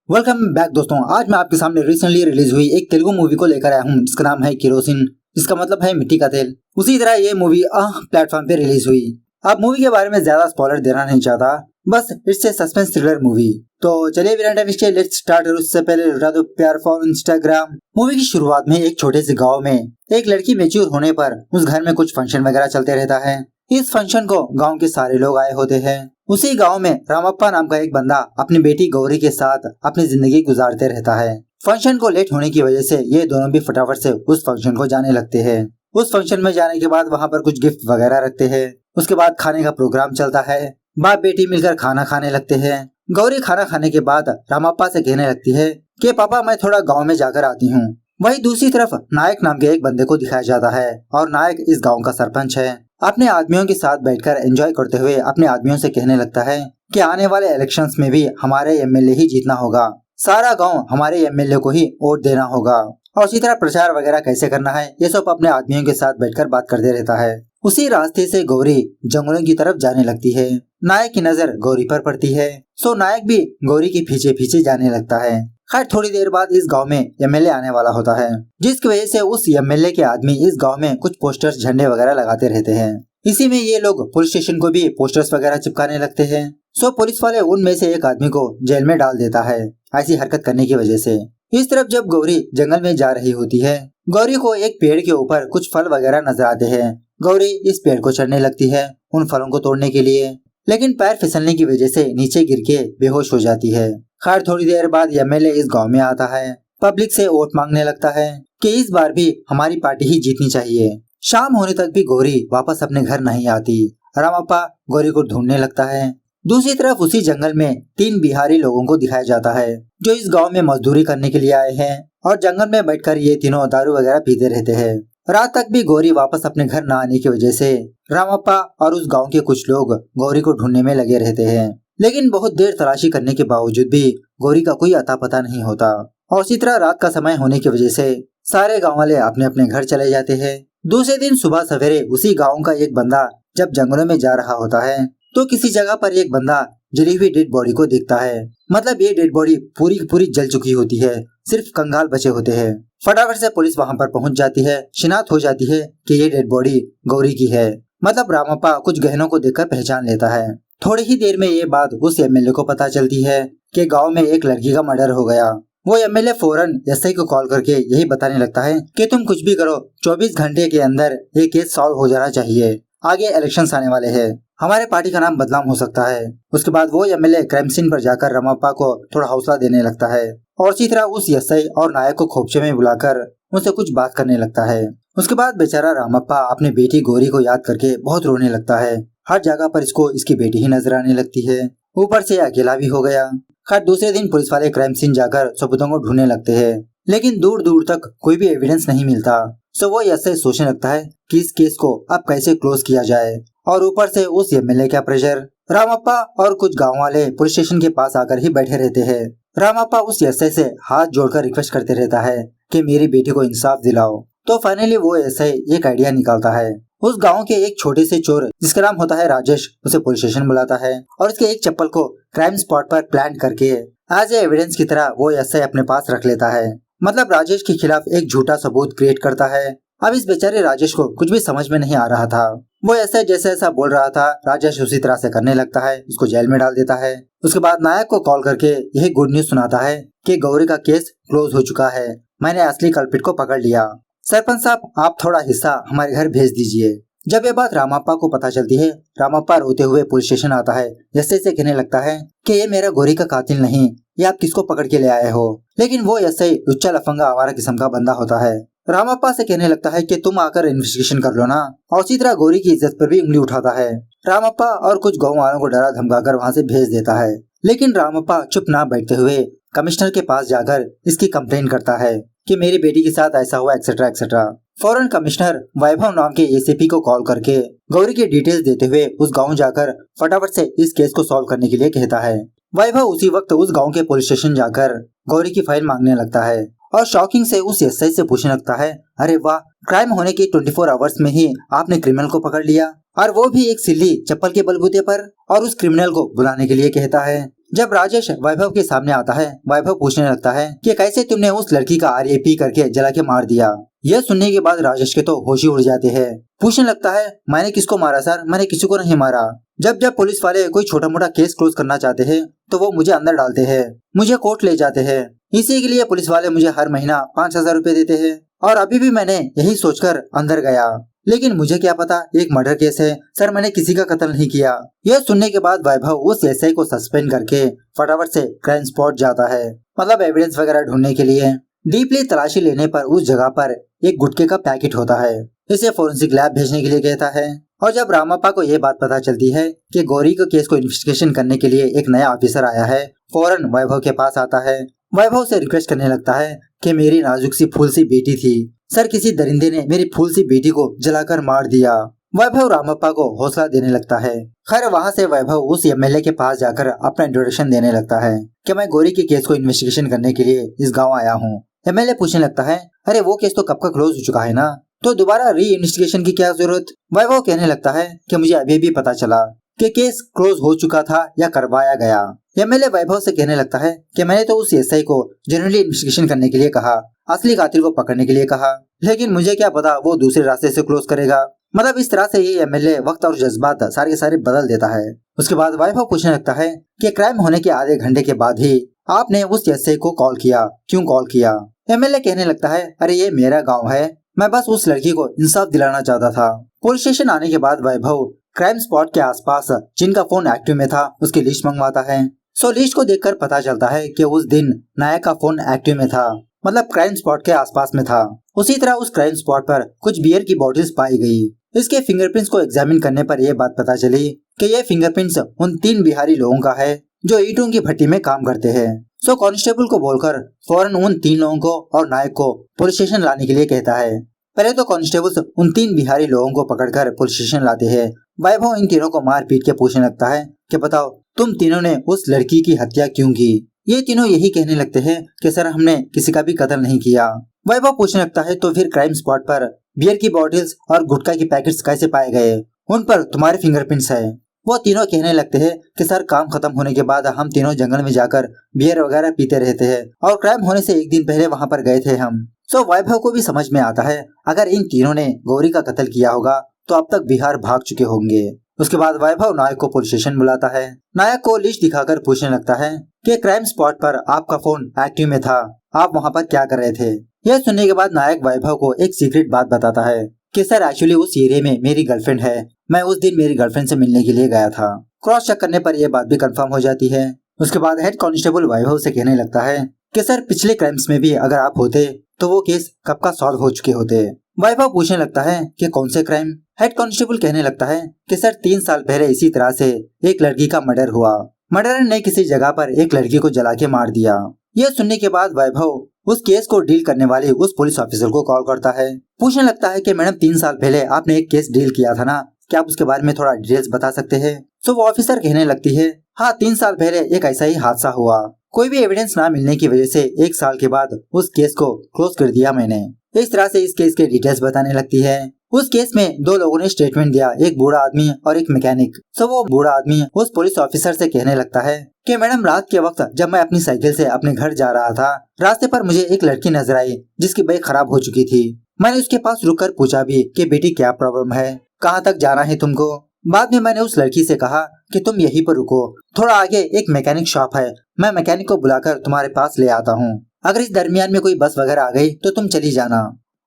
Welcome back दोस्तों। आज मैं आपके सामने रिसेंटली रिलीज हुई एक तेलुगु मूवी को लेकर आया हूँ जिसका नाम है केरोसिन, जिसका मतलब है मिट्टी का तेल। उसी तरह ये मूवी प्लेटफॉर्म पे रिलीज हुई। अब मूवी के बारे में ज्यादा स्पॉइलर देना नहीं चाहता, बस it's a suspense thriller movie. तो चलिए बिना टाइम वेस्ट लेट्स स्टार्ट। उससे पहले लुटा दो प्यार फॉर इंस्टाग्राम। मूवी की शुरुआत में एक छोटे से गाँव में एक लड़की मैच्योर होने पर उस घर में कुछ फंक्शन वगैरह चलते रहता है। इस फंक्शन को गांव के सारे लोग आए होते हैं। उसी गांव में रामप्पा नाम का एक बंदा अपनी बेटी गौरी के साथ अपनी जिंदगी गुजारते रहता है। फंक्शन को लेट होने की वजह से ये दोनों भी फटाफट से उस फंक्शन को जाने लगते हैं। उस फंक्शन में जाने के बाद वहाँ पर कुछ गिफ्ट वगैरह रखते हैं। उसके बाद खाने का प्रोग्राम चलता है। बाप बेटी मिलकर खाना खाने लगते हैं। गौरी खाना खाने के बाद रामप्पा से कहने लगती है कि पापा मैं थोड़ा गाँव में जाकर आती हूँ। वही दूसरी तरफ नायक नाम के एक बंदे को दिखाया जाता है और नायक इस गांव का सरपंच है। अपने आदमियों के साथ बैठकर एंजॉय करते हुए अपने आदमियों से कहने लगता है कि आने वाले इलेक्शंस में भी हमारे एमएलए ही जीतना होगा, सारा गांव हमारे एमएलए को ही वोट देना होगा और उसी तरह प्रचार वगैरह कैसे करना है ये सब अपने आदमियों के साथ बैठकर बात करते रहता है। उसी रास्ते से गौरी जंगलों की तरफ जाने लगती है। नायक की नजर गौरी पर पड़ती है, सो नायक भी गौरी के पीछे पीछे जाने लगता है। खैर थोड़ी देर बाद इस गांव में एमएलए आने वाला होता है, जिसकी वजह से उस एमएलए के आदमी इस गांव में कुछ पोस्टर्स झंडे वगैरह लगाते रहते हैं। इसी में ये लोग पुलिस स्टेशन को भी पोस्टर्स वगैरह चिपकाने लगते हैं। सो पुलिस वाले उनमें से एक आदमी को जेल में डाल देता है ऐसी हरकत करने की वजह से। इस तरफ जब गौरी जंगल में जा रही होती है, गौरी को एक पेड़ के ऊपर कुछ फल वगैरह नजर आते हैं। गौरी इस पेड़ को चढ़ने लगती है उन फलों को तोड़ने के लिए, लेकिन पैर फिसलने की वजह से नीचे गिर के बेहोश हो जाती है। खैर थोड़ी देर बाद एमएलए इस गांव में आता है, पब्लिक से वोट मांगने लगता है कि इस बार भी हमारी पार्टी ही जीतनी चाहिए। शाम होने तक भी गौरी वापस अपने घर नहीं आती। रामप्पा गौरी को ढूंढने लगता है। दूसरी तरफ उसी जंगल में 3 बिहारी लोगों को दिखाया जाता है जो इस गांव में मजदूरी करने के लिए आए हैं और जंगल में बैठकर ये तीनों दारू वगैरह पीते रहते हैं। रात तक भी गौरी वापस अपने घर न आने की वजह से रामप्पा और उस गांव के कुछ लोग गौरी को ढूंढने में लगे रहते हैं, लेकिन बहुत देर तलाशी करने के बावजूद भी गौरी का कोई अता पता नहीं होता। और इसी तरह रात का समय होने की वजह से सारे गाँव वाले अपने अपने घर चले जाते हैं। दूसरे दिन सुबह सवेरे उसी गाँव का एक बंदा जब जंगलों में जा रहा होता है तो किसी जगह पर एक बंदा जली हुई डेड बॉडी को देखता है। मतलब ये डेड बॉडी पूरी की पूरी जल चुकी होती है, सिर्फ कंगाल बचे होते हैं। फटाफट से पुलिस वहाँ पर पहुँच जाती है। शिनाख्त हो जाती है कि ये डेड बॉडी गौरी की है। मतलब रामप्पा कुछ गहनों को देखकर पहचान लेता है। थोड़ी ही देर में ये बात उस एमएलए को पता चलती है कि गांव में एक लड़की का मर्डर हो गया। वो एमएलए फौरन एसआई को कॉल करके यही बताने लगता है कि तुम कुछ भी करो, 24 घंटे के अंदर ये केस सॉल्व हो जाना चाहिए। आगे इलेक्शंस आने वाले हैं, हमारे पार्टी का नाम बदनाम हो सकता है। उसके बाद वो एमएलए क्राइम सीन पर जाकर रामप्पा को थोड़ा हौसला देने लगता है और इसी तरह उस एसआई और नायक को खोपचे में बुलाकर उनसे कुछ बात करने लगता है। उसके बाद बेचारा रामप्पा अपनी बेटी गौरी को याद करके बहुत रोने लगता है। हर जगह पर इसको इसकी बेटी ही नजर आने लगती है, ऊपर से अकेला भी हो गया। खैर दूसरे दिन पुलिस वाले क्राइम सीन जाकर सबूतों को ढूंढने लगते हैं, लेकिन दूर दूर तक कोई भी एविडेंस नहीं मिलता। सो वो ऐसे सोचने लगता है कि इस केस को अब कैसे क्लोज किया जाए। और ऊपर से उस एमएलए का प्रेशर। रामप्पा और कुछ गाँव वाले पुलिस स्टेशन के पास आकर ही बैठे रहते हैं। रामप्पा उस एसआई से हाथ जोड़कर रिक्वेस्ट करते रहता है कि मेरी बेटी को इंसाफ दिलाओ। तो फाइनली वो एसआई एक आइडिया निकालता है। उस गांव के एक छोटे से चोर जिसका नाम होता है राजेश, उसे पुलिस स्टेशन बुलाता है और उसके एक चप्पल को क्राइम स्पॉट पर प्लांट करके एज ए एविडेंस की तरह वो एसआई अपने पास रख लेता है। मतलब राजेश के खिलाफ एक झूठा सबूत क्रिएट करता है। अब इस बेचारे राजेश को कुछ भी समझ में नहीं आ रहा था। वो ऐसा जैसे ऐसा बोल रहा था राजेश उसी तरह से करने लगता है, उसको जेल में डाल देता है। उसके बाद नायक को कॉल करके यही गुड न्यूज सुनाता है कि गौरी का केस क्लोज हो चुका है, मैंने असली कल्प्रिट को पकड़ लिया। सरपंच साहब आप थोड़ा हिस्सा हमारे घर भेज दीजिए। जब ये बात रामप्पा को पता चलती है, रामप्पा रोते हुए पुलिस स्टेशन आता है। जैसे से कहने लगता है कि ये मेरा गौरी का कातिल नहीं, ये आप किसको पकड़ के ले आए हो। लेकिन वो ऐसे लुच्चा लफंगा आवारा किस्म का बंदा होता है। रामप्पा से कहने लगता है कि तुम आकर इन्वेस्टिगेशन कर लो ना, और इसी तरह गौरी की इज्जत पर भी उंगली उठाता है। रामप्पा और कुछ गाँव वालों को डरा धमकाकर वहाँ से भेज देता है। लेकिन रामप्पा चुप ना बैठते हुए कमिश्नर के पास जाकर इसकी कंप्लेन करता है कि मेरी बेटी के साथ ऐसा हुआ एक्सेट्रा एक्सेट्रा। फौरन कमिश्नर वैभव नाम के एसीपी को कॉल करके गौरी की डिटेल्स देते हुए उस गांव जाकर फटाफट से इस केस को सॉल्व करने के लिए कहता है। वैभव उसी वक्त उस गांव के पुलिस स्टेशन जाकर गौरी की फाइल मांगने लगता है और शॉकिंग से उस एसआई से पूछने लगता है, अरे वाह, क्राइम होने के 24 आवर्स में ही आपने क्रिमिनल को पकड़ लिया, और वो भी एक सिल्ली चप्पल के बलबूते पर। और उस क्रिमिनल को बुलाने के लिए कहता है। जब राजेश वैभव के सामने आता है, वैभव पूछने लगता है कि कैसे तुमने उस लड़की का RIP करके जला के मार दिया। यह सुनने के बाद राजेश के तो होश ही उड़ जाते हैं। पूछने लगता है, मैंने किसको मारा सर, मैंने किसी को नहीं मारा। जब जब पुलिस वाले कोई छोटा मोटा केस क्लोज करना चाहते हैं तो वो मुझे अंदर डालते हैं, मुझे कोर्ट ले जाते हैं। इसी के लिए पुलिस वाले मुझे हर महीना 5,000 रुपए देते हैं और अभी भी मैंने यही सोचकर अंदर गया, लेकिन मुझे क्या पता एक मर्डर केस है सर, मैंने किसी का कत्ल नहीं किया। यह सुनने के बाद वैभव उस SI को सस्पेंड करके फटाफट से क्राइम स्पॉट जाता है, मतलब एविडेंस वगैरह ढूंढने के लिए। डीपली तलाशी लेने पर उस जगह पर एक गुटखे का पैकेट होता है, इसे फोरेंसिक लैब भेजने के लिए कहता है। और जब रामप्पा को ये बात पता चलती है कि गौरी के केस को इन्वेस्टिगेशन करने के लिए एक नया ऑफिसर आया है, फौरन वैभव के पास आता है। वैभव से रिक्वेस्ट करने लगता है कि मेरी नाजुक सी फूल सी बेटी थी सर, किसी दरिंदे ने मेरी फूल सी बेटी को जलाकर मार दिया। वैभव रामप्पा को हौसला देने लगता है। खैर वहाँ से वैभव उस MLA के पास जाकर अपना इंट्रोडक्शन देने लगता है कि मैं गौरी के केस को इन्वेस्टिगेशन करने के लिए इस गाँव आया हूँ। MLA पूछने लगता है, अरे वो केस तो कब का क्लोज हो चुका है ना, तो दोबारा री इन्वेस्टिगेशन की क्या जरूरत। वैभव कहने लगता है कि मुझे अभी भी पता चला कि केस क्लोज हो चुका था या करवाया गया। MLA वैभव से कहने लगता है कि मैंने तो उस SI को जनरली इन्वेस्टिगेशन करने के लिए कहा, असली कातिल को पकड़ने के लिए कहा, लेकिन मुझे क्या पता वो दूसरे रास्ते से क्लोज करेगा। मतलब इस तरह से ये MLA वक्त और जज्बात सारे के सारे बदल देता है। उसके बाद वैभव पूछने लगता है कि क्राइम होने के आधे घंटे के बाद ही आपने उस SI को कॉल किया, क्यों कॉल किया। MLA कहने लगता है, अरे ये मेरा गाँव है, मैं बस उस लड़की को इंसाफ दिलाना चाहता था। पुलिस स्टेशन आने के बाद वैभव क्राइम स्पॉट के आसपास जिनका फोन एक्टिव में था उसकी लिस्ट मंगवाता है। लिस्ट को देखकर पता चलता है कि उस दिन नायक का फोन एक्टिव में था, मतलब क्राइम स्पॉट के आसपास में था। उसी तरह उस क्राइम स्पॉट पर कुछ बियर की बॉटल्स पाई गई। इसके फिंगरप्रिंट्स को एग्जामिन करने पर यह बात पता चली कि ये फिंगरप्रिंट्स उन 3 बिहारी लोगों का है जो ईंटों की भट्टी में काम करते हैं। कांस्टेबल को बोलकर फौरन उन 3 लोगों को और नायक को पुलिस स्टेशन लाने के लिए कहता है। पहले तो कांस्टेबल उन 3 बिहारी लोगों को पकड़कर पुलिस स्टेशन लाते हैं। वैभव इन तीनों को मार पीट के पूछने लगता है कि बताओ तुम तीनों ने उस लड़की की हत्या क्यों की। ये तीनों यही कहने लगते हैं कि सर हमने किसी का भी कत्ल नहीं किया। वैभव पूछने लगता है तो फिर क्राइम स्पॉट पर बियर की बॉटल्स और गुटखा की पैकेट्स कैसे पाए गए, उन पर तुम्हारे फिंगरप्रिंट्स है। वो तीनों कहने लगते हैं कि सर काम खत्म होने के बाद हम तीनों जंगल में जाकर बियर वगैरह पीते रहते हैं और क्राइम होने से एक दिन पहले वहाँ पर गए थे हम। वैभव को भी समझ में आता है अगर इन तीनों ने गौरी का कत्ल किया होगा तो अब तक बिहार भाग चुके होंगे। उसके बाद वैभव नायक को पुलिस स्टेशन बुलाता है। नायक को लिस्ट दिखाकर पूछने लगता है कि क्राइम स्पॉट पर आपका फोन एक्टिव में था, आप वहाँ पर क्या कर रहे थे। यह सुनने के बाद नायक वैभव को एक सीक्रेट बात बताता है कि सर एक्चुअली उस एरिया में मेरी गर्लफ्रेंड है, मैं उस दिन मेरी गर्लफ्रेंड से मिलने के लिए गया था। क्रॉस चेक करने पर यह बात भी कंफर्म हो जाती है। उसके बाद हेड कांस्टेबल वैभव से कहने लगता है कि सर पिछले क्राइम्स में भी अगर आप होते तो वो केस कब का सॉल्व हो चुके होते। वैभव पूछने लगता है कि कौन से क्राइम। हेड कांस्टेबल कहने लगता है कि सर 3 साल पहले इसी तरह से एक लड़की का मर्डर हुआ, मर्डरर ने किसी जगह पर एक लड़की को जला के मार दिया। यह सुनने के बाद वैभव उस केस को डील करने वाले उस पुलिस ऑफिसर को कॉल करता है। पूछने लगता है कि मैडम 3 साल पहले आपने एक केस डील किया था ना, क्या आप उसके बारे में थोड़ा डिटेल्स बता सकते हैं। वो ऑफिसर कहने लगती है हाँ 3 साल पहले एक ऐसा ही हादसा हुआ, कोई भी एविडेंस ना मिलने की वजह से 1 साल के बाद उस केस को क्लोज कर दिया मैंने। इस तरह से इस केस के डिटेल्स बताने लगती है। उस केस में 2 लोगों ने स्टेटमेंट दिया, एक बूढ़ा आदमी और एक मैकेनिक। वो बूढ़ा आदमी उस पुलिस ऑफिसर से कहने लगता है कि मैडम रात के वक्त जब मैं अपनी साइकिल से अपने घर जा रहा था, रास्ते पर मुझे एक लड़की नजर आई जिसकी बाइक खराब हो चुकी थी। मैंने उसके पास रुककर पूछा भी कि बेटी क्या प्रॉब्लम है, कहाँ तक जाना है तुमको। बाद में मैंने उस लड़की से कहा कि तुम यहीं पर रुको, थोड़ा आगे एक मैकेनिक शॉप है, मैं मैकेनिक को बुलाकर तुम्हारे पास ले आता हूँ, अगर इस दरमियान में कोई बस वगैरह आ गई तो तुम चली जाना।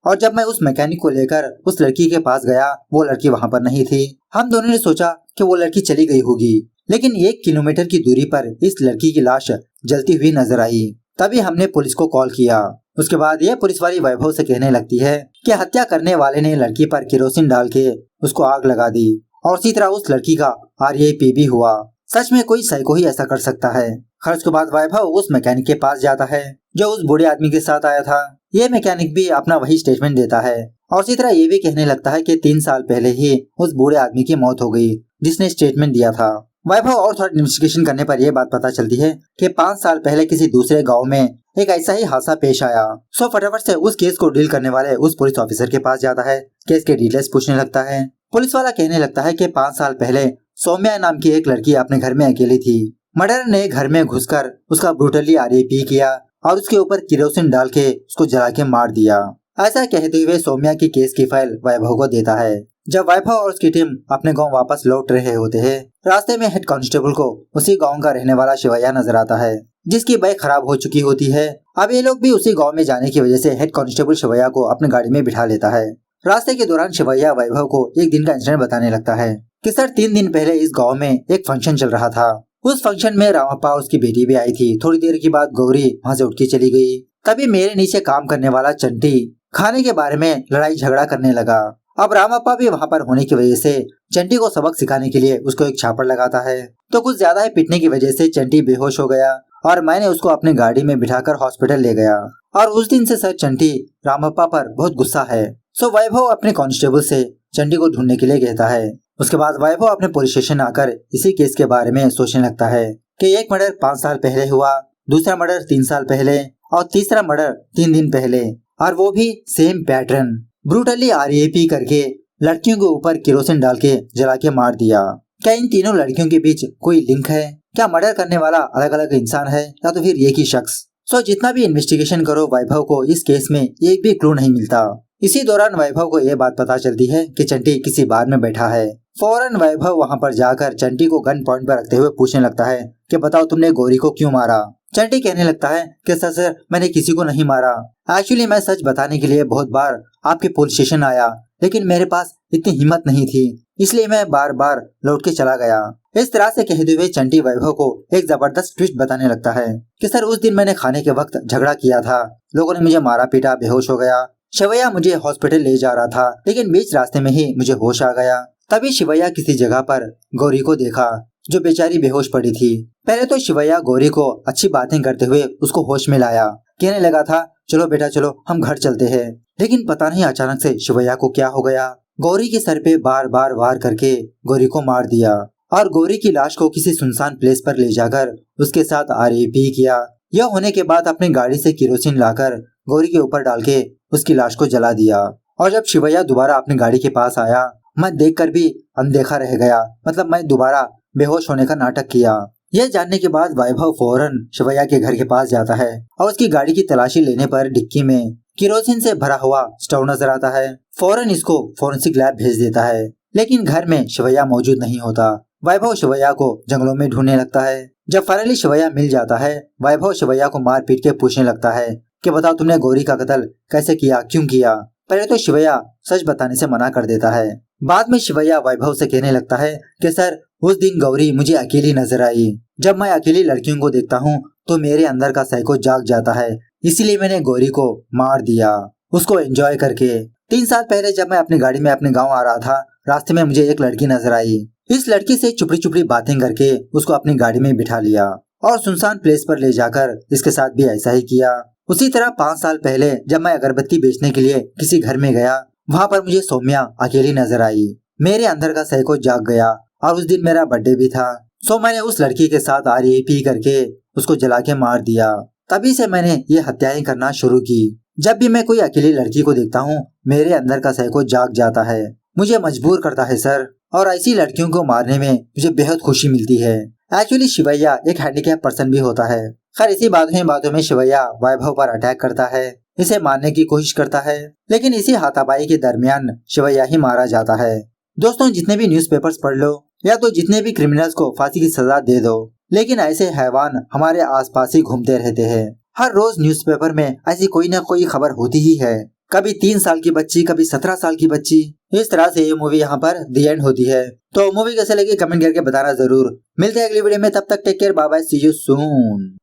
और जब मैं उस मैकेनिक को लेकर उस लड़की के पास गया, वो लड़की वहाँ पर नहीं थी। हम दोनों ने सोचा कि वो लड़की चली गई होगी, लेकिन 1 किलोमीटर की दूरी पर इस लड़की की लाश जलती हुई नजर आई। तभी हमने पुलिस को कॉल किया। उसके बाद यह पुलिस वाली वैभव से कहने लगती है कि हत्या करने वाले ने लड़की पर केरोसिन डाल के उसको आग लगा दी और इसी तरह उस लड़की का RIP भी हुआ। सच में कोई साइको ही ऐसा कर सकता है। खर्च के बाद वैभव उस मैकेनिक के पास जाता है जो उस बूढ़े आदमी के साथ आया था। ये मैकेनिक भी अपना वही स्टेटमेंट देता है और इसी तरह ये भी कहने लगता है कि 3 साल पहले ही उस बूढ़े आदमी की मौत हो गई जिसने स्टेटमेंट दिया था। वैभव और थोड़ा इन्वेस्टिगेशन करने पर यह बात पता चलती है कि 5 साल पहले किसी दूसरे गांव में एक ऐसा ही हादसा पेश आया। फटाफट से उस केस को डील करने वाले उस पुलिस ऑफिसर के पास जाता है, केस के डिटेल्स पूछने लगता है। पुलिस वाला कहने लगता है कि 5 साल पहले सौम्या नाम की एक लड़की अपने घर में अकेली थी, मर्डर ने घर में घुसकर उसका ब्रूटली आरएपी किया और उसके ऊपर केरोसिन डाल के उसको जला के मार दिया। ऐसा कहते हुए सौम्या की केस की फाइल वैभव को देता है। जब वैभव और उसकी टीम अपने गांव वापस लौट रहे होते हैं, रास्ते में हेड कांस्टेबल को उसी गांव का रहने वाला शिवैया नजर आता है, जिसकी बाइक खराब हो चुकी होती है। अब ये लोग भी उसी गांव में जाने की वजह से हेड कांस्टेबल शिवैया को अपनी गाड़ी में बिठा लेता है। रास्ते के दौरान शिवैया वैभव को एक दिन का इंसिडेंट बताने लगता है कि सर 3 दिन पहले इस गाँव में एक फंक्शन चल रहा था। उस फंक्शन में रामप्पा और उसकी बेटी भी आई थी। थोड़ी देर के बाद गौरी वहाँ से उठ के चली गई। तभी मेरे नीचे काम करने वाला चंटी खाने के बारे में लड़ाई झगड़ा करने लगा। अब रामप्पा भी वहाँ पर होने की वजह से चंटी को सबक सिखाने के लिए उसको एक छापड़ लगाता है। तो कुछ ज्यादा ही पीटने की वजह से चंटी बेहोश हो गया और मैंने उसको अपनी गाड़ी में बिठाकर हॉस्पिटल ले गया। और उस दिन से सर चंटी रामप्पा पर बहुत गुस्सा है। सो वैभव अपने कांस्टेबल से चंटी को ढूंढने के लिए कहता है। उसके बाद वैभव अपने पुलिस स्टेशन आकर इसी केस के बारे में सोचने लगता है कि एक मर्डर 5 साल पहले हुआ, दूसरा मर्डर 3 साल पहले और तीसरा मर्डर 3 दिन पहले, और वो भी सेम पैटर्न, ब्रूटली आरएपी करके लड़कियों के ऊपर केरोसिन डाल के जला के मार दिया। क्या इन तीनों लड़कियों के बीच कोई लिंक है? क्या मर्डर करने वाला अलग अलग इंसान है या तो फिर एक ही शख्स? जितना भी इन्वेस्टिगेशन करो वैभव को इस केस में एक भी क्लू नहीं मिलता। इसी दौरान वैभव को यह बात पता चलती है कि चंटी किसी बार में बैठा है। फौरन वैभव वहाँ पर जाकर चंटी को गन पॉइंट पर रखते हुए पूछने लगता है कि बताओ तुमने गौरी को क्यों मारा? चंटी कहने लगता है कि सर मैंने किसी को नहीं मारा। एक्चुअली मैं सच बताने के लिए बहुत बार आपके पुलिस स्टेशन आया, लेकिन मेरे पास इतनी हिम्मत नहीं थी, इसलिए मैं बार बार लौट के चला गया। इस तरह से कहते हुए चंटी वैभव को एक जबरदस्त ट्विस्ट बताने लगता है कि सर उस दिन मैंने खाने के वक्त झगड़ा किया था, लोगों ने मुझे मारा पीटा, बेहोश हो गया। शिवैया मुझे हॉस्पिटल ले जा रहा था, लेकिन बीच रास्ते में ही मुझे होश आ गया। तभी शिवैया किसी जगह पर गौरी को देखा जो बेचारी बेहोश पड़ी थी। पहले तो शिवैया गौरी को अच्छी बातें करते हुए उसको होश में लाया, कहने लगा था चलो बेटा चलो हम घर चलते हैं। लेकिन पता नहीं अचानक से शिवैया को क्या हो गया, गौरी के सर पे बार बार वार करके गौरी को मार दिया और गौरी की लाश को किसी सुनसान प्लेस पर ले जाकर उसके साथ आरएपी किया। यह होने के बाद अपनी गाड़ी से केरोसिन लाकर गौरी के ऊपर डाल के उसकी लाश को जला दिया। और जब शिवैया दोबारा अपनी गाड़ी के पास आया, मैं देखकर भी अनदेखा रह गया, मतलब मैं दोबारा बेहोश होने का नाटक किया। यह जानने के बाद वैभव फौरन शिवैया के घर के पास जाता है और उसकी गाड़ी की तलाशी लेने पर डिक्की में केरोसिन से भरा हुआ स्टोव नजर आता है। फौरन इसको फोरेंसिक लैब भेज देता है, लेकिन घर में शिवैया मौजूद नहीं होता। वैभव शिवैया को जंगलों में ढूंढने लगता है। जब फाइनली शिवैया मिल जाता है, वैभव शिवैया को मार पीट के पूछने लगता है कि बताओ तुमने गौरी का कत्ल कैसे किया, क्यों किया? पहले तो शिवैया सच बताने से मना कर देता है। बाद में शिवैया वैभव से कहने लगता है कि सर उस दिन गौरी मुझे अकेली नजर आई। जब मैं अकेली लड़कियों को देखता हूँ तो मेरे अंदर का साइको जाग जाता है, इसीलिए मैंने गौरी को मार दिया उसको एंजॉय करके। 3 साल पहले जब मैं अपनी गाड़ी में अपने गाँव आ रहा था, रास्ते में मुझे एक लड़की नजर आई। इस लड़की से चुपड़ी चुपड़ी बातें करके उसको अपनी गाड़ी में बिठा लिया और सुनसान प्लेस पर ले जाकर इसके साथ भी ऐसा ही किया। उसी तरह 5 साल पहले जब मैं अगरबत्ती बेचने के लिए किसी घर में गया, वहाँ पर मुझे सौम्या अकेली नजर आई। मेरे अंदर का साइको जाग गया और उस दिन मेरा बर्थडे भी था। मैंने उस लड़की के साथ आरएपी करके उसको जला के मार दिया। तभी से मैंने ये हत्याएं करना शुरू की। जब भी मैं कोई अकेली लड़की को देखता हूँ, मेरे अंदर का साइको जाग जाता है, मुझे मजबूर करता है सर, और ऐसी लड़कियों को मारने में मुझे बेहद खुशी मिलती है। एक्चुअली शिवैया एक हैंडीकैप पर्सन भी होता है। खैर इसी बातों में शिवैया वैभव पर अटैक करता है, इसे मारने की कोशिश करता है, लेकिन इसी हाथापाई के दरमियान शिवैया ही मारा जाता है। दोस्तों जितने भी न्यूज़पेपर्स पढ़ लो या तो जितने भी क्रिमिनल्स को फांसी की सजा दे दो, लेकिन ऐसे हैवान हमारे आसपास ही घूमते रहते हैं। हर रोज न्यूज़पेपर में ऐसी कोई न कोई खबर होती ही है, कभी 3 साल की बच्ची, कभी 17 साल की बच्ची। इस तरह से ये मूवी यहाँ पर दी एंड होती है। तो मूवी कैसे लगी कमेंट करके बताना जरूर। मिलते हैं अगली वीडियो में, तब तक take care, bye bye, see you soon.